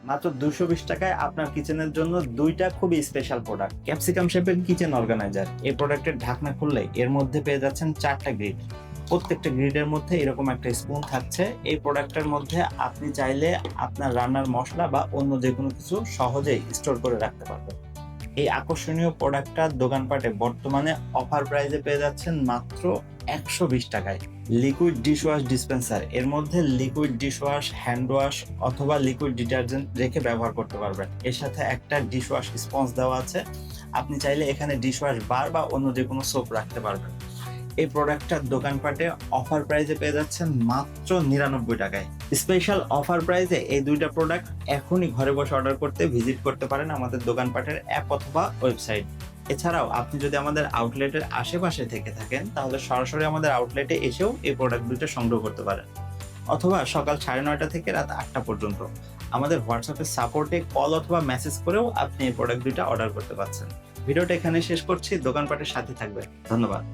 মাত্র 220 টাকায় আপনার কিচেনের জন্য দুইটা খুবই স্পেশাল প্রোডাক্ট। ক্যাপসিকাম শেপের কিচেন অর্গানাইজার। এই প্রোডাক্টের ঢাকনা খুললে এর মধ্যে পেয়ে যাচ্ছেন 4টা গ্রিড। প্রত্যেকটা গ্রিডের মধ্যে এরকম একটা স্পুন থাকছে। এই প্রোডাক্টের মধ্যে আপনি চাইলে আপনার রান্নার মশলা বা অন্য যে কোনো কিছু সহজেই স্টোর করে রাখতে পারবেন। এই আকর্ষণীয় প্রোডাক্টটা দোকানপাটে বর্তমানে অফার প্রাইসে পেয়ে যাচ্ছেন মাত্র 120 টাকায়। Liquid dishwash dispenser. এর মধ্যে লিকুইড ডিশওয়াশ, হ্যান্ড ওয়াশ অথবা লিকুইড ডিটারজেন্ট রেখে ব্যবহার করতে পারবেন। এর সাথে একটা ডিশওয়াশ স্পঞ্জ দেওয়া আছে। আপনি চাইলে এখানে ডিশওয়াশ বার বা অন্য যে কোনো সোপ রাখতে পারবেন। এই প্রোডাক্টটা দোকানপাটে অফার প্রাইসে পেয়ে যাচ্ছেন মাত্র 99 টাকায়। স্পেশাল অফার প্রাইসে এই দুইটা প্রোডাক্ট এখনই ঘরে বসে অর্ডার করতে ভিজিট করতে পারেন আমাদের দোকানপাটের অ্যাপ অথবা ওয়েবসাইট। এছাড়াও আপনি যদি আমাদের আউটলেটের আশেপাশে থেকে থাকেন তাহলে সরাসরি আমাদের আউটলেটে এসেও এই প্রোডাক্ট দুটো সংগ্রহ করতে পারেন, অথবা সকাল 9:30 থেকে রাত 8টা পর্যন্ত আমাদের হোয়াটসঅ্যাপের সাপোর্টে কল অথবা মেসেজ করেও আপনি এই প্রোডাক্ট দুটো অর্ডার করতে পারছেন। ভিডিওটা এখানে শেষ করছি। দোকানপাটের সাথে থাকবেন। ধন্যবাদ।